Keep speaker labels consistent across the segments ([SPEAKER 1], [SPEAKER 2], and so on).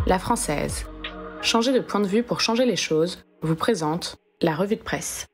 [SPEAKER 1] La Française. Changer de point de vue pour changer les choses vous présente la revue de presse.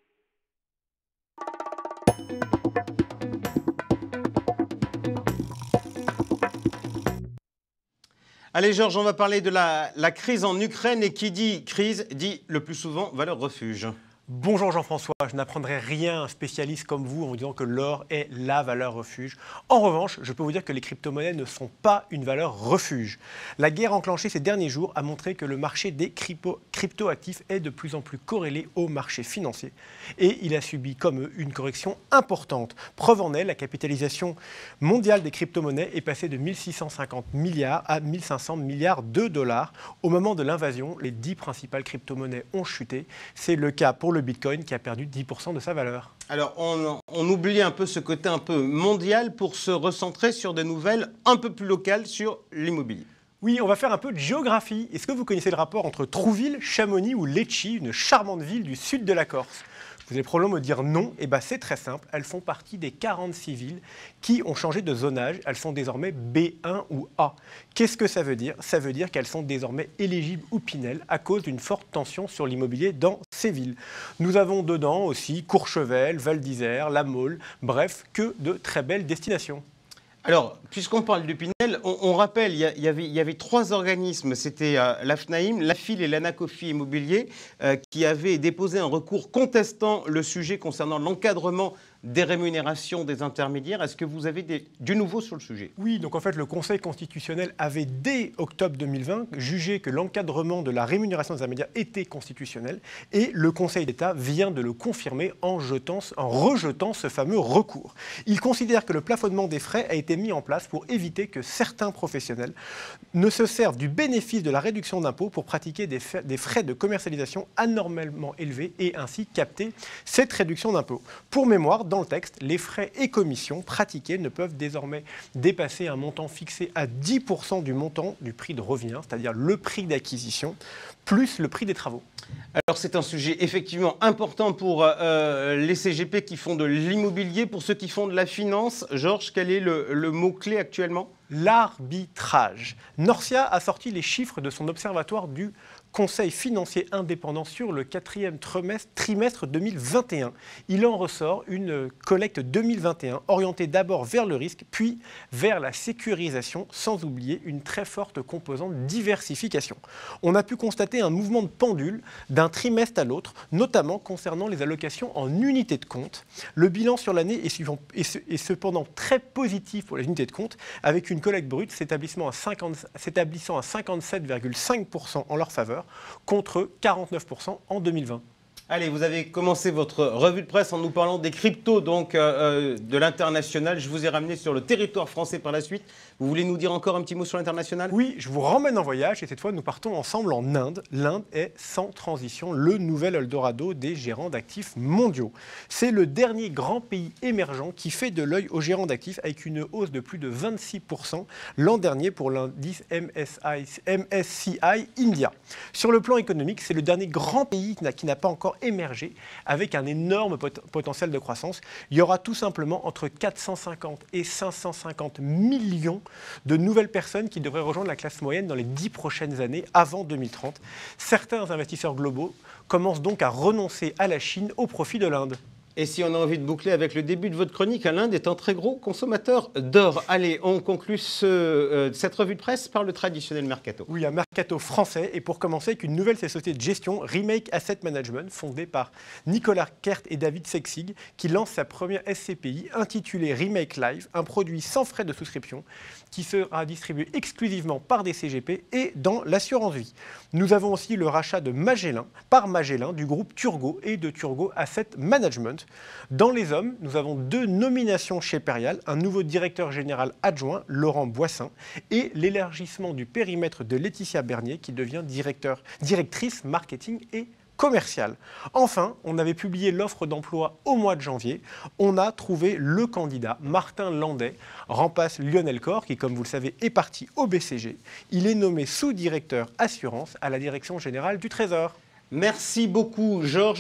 [SPEAKER 2] Allez Georges, on va parler de la crise en Ukraine et qui dit crise dit le plus souvent valeur refuge.
[SPEAKER 3] Bonjour Jean-François, je n'apprendrai rien à un spécialiste comme vous en vous disant que l'or est la valeur refuge. En revanche, je peux vous dire que les crypto-monnaies ne sont pas une valeur refuge. La guerre enclenchée ces derniers jours a montré que le marché des crypto-actifs est de plus en plus corrélé au marché financier. Et il a subi comme eux une correction importante. Preuve en est, la capitalisation mondiale des crypto-monnaies est passée de 1650 milliards à 1500 milliards de dollars. Au moment de l'invasion, les 10 principales crypto-monnaies ont chuté. C'est le cas pour le Bitcoin qui a perdu 10% de sa valeur.
[SPEAKER 2] Alors on oublie un peu ce côté un peu mondial pour se recentrer sur des nouvelles un peu plus locales sur l'immobilier.
[SPEAKER 3] Oui, on va faire un peu de géographie. Est-ce que vous connaissez le rapport entre Trouville, Chamonix ou Lecce, une charmante ville du sud de la Corse ? Vous allez probablement me dire non, et bien c'est très simple, elles font partie des 46 villes qui ont changé de zonage, elles sont désormais B1 ou A. Qu'est-ce que ça veut dire ? Ça veut dire qu'elles sont désormais éligibles au Pinel à cause d'une forte tension sur l'immobilier dans ces villes. Nous avons dedans aussi Courchevel, Val d'Isère, La Mole, bref, que de très belles destinations.
[SPEAKER 2] Alors, puisqu'on parle du Pinel, on rappelle, il y avait 3 organismes, c'était l'AFNAIM, l'AFIL et l'Anacofi Immobilier, qui avaient déposé un recours contestant le sujet concernant l'encadrement des rémunérations des intermédiaires. Est-ce que vous avez du nouveau sur le sujet ?
[SPEAKER 3] Oui, donc en fait, le Conseil constitutionnel avait, dès octobre 2020, jugé que l'encadrement de la rémunération des intermédiaires était constitutionnel et le Conseil d'État vient de le confirmer en rejetant ce fameux recours. Il considère que le plafonnement des frais a été mis en place pour éviter que certains professionnels ne se servent du bénéfice de la réduction d'impôts pour pratiquer des frais de commercialisation anormalement élevés et ainsi capter cette réduction d'impôts. Pour mémoire, dans le texte, les frais et commissions pratiqués ne peuvent désormais dépasser un montant fixé à 10% du montant du prix de revient, c'est-à-dire le prix d'acquisition, plus le prix des travaux.
[SPEAKER 2] Alors c'est un sujet effectivement important pour les CGP qui font de l'immobilier, pour ceux qui font de la finance. Georges, quel est le mot-clé actuellement ?
[SPEAKER 3] L'arbitrage. Norcia a sorti les chiffres de son observatoire du Conseil financier indépendant sur le 4e trimestre 2021. Il en ressort une collecte 2021 orientée d'abord vers le risque, puis vers la sécurisation, sans oublier une très forte composante diversification. On a pu constater un mouvement de pendule d'un trimestre à l'autre, notamment concernant les allocations en unités de compte. Le bilan sur l'année est cependant très positif pour les unités de compte, avec une collecte brute s'établissant à 57,5% en leur faveur, contre 49% en 2020.
[SPEAKER 2] Allez, vous avez commencé votre revue de presse en nous parlant des cryptos, donc de l'international. Je vous ai ramené sur le territoire français par la suite. Vous voulez nous dire encore un petit mot sur l'international ?
[SPEAKER 3] Oui, je vous ramène en voyage et cette fois nous partons ensemble en Inde. L'Inde est sans transition le nouvel Eldorado des gérants d'actifs mondiaux. C'est le dernier grand pays émergent qui fait de l'œil aux gérants d'actifs avec une hausse de plus de 26% l'an dernier pour l'indice MSCI India. Sur le plan économique, c'est le dernier grand pays qui n'a pas encore émergé avec un énorme potentiel de croissance. Il y aura tout simplement entre 450 et 550 millions de nouvelles personnes qui devraient rejoindre la classe moyenne dans les 10 prochaines années avant 2030. Certains investisseurs globaux commencent donc à renoncer à la Chine au profit de l'Inde.
[SPEAKER 2] Et si on a envie de boucler avec le début de votre chronique, l'Inde est un très gros consommateur d'or. Allez, on conclut cette revue de presse par le traditionnel mercato.
[SPEAKER 3] Oui, un mercato français. Et pour commencer, avec une nouvelle société de gestion, Remake Asset Management, fondée par Nicolas Kert et David Sexig, qui lance sa première SCPI intitulée Remake Live, un produit sans frais de souscription qui sera distribué exclusivement par des CGP et dans l'assurance vie. Nous avons aussi le rachat de Magellan par Magellan du groupe Turgot et de Turgot Asset Management. Dans les hommes, nous avons 2 nominations chez Perial, un nouveau directeur général adjoint, Laurent Boissin, et l'élargissement du périmètre de Laetitia Bernier, qui devient directrice marketing et commerciale. Enfin, on avait publié l'offre d'emploi au mois de janvier. On a trouvé le candidat. Martin Landais remplace Lionel Corr, qui, comme vous le savez, est parti au BCG. Il est nommé sous-directeur assurance à la direction générale du Trésor.
[SPEAKER 2] Merci beaucoup, Georges.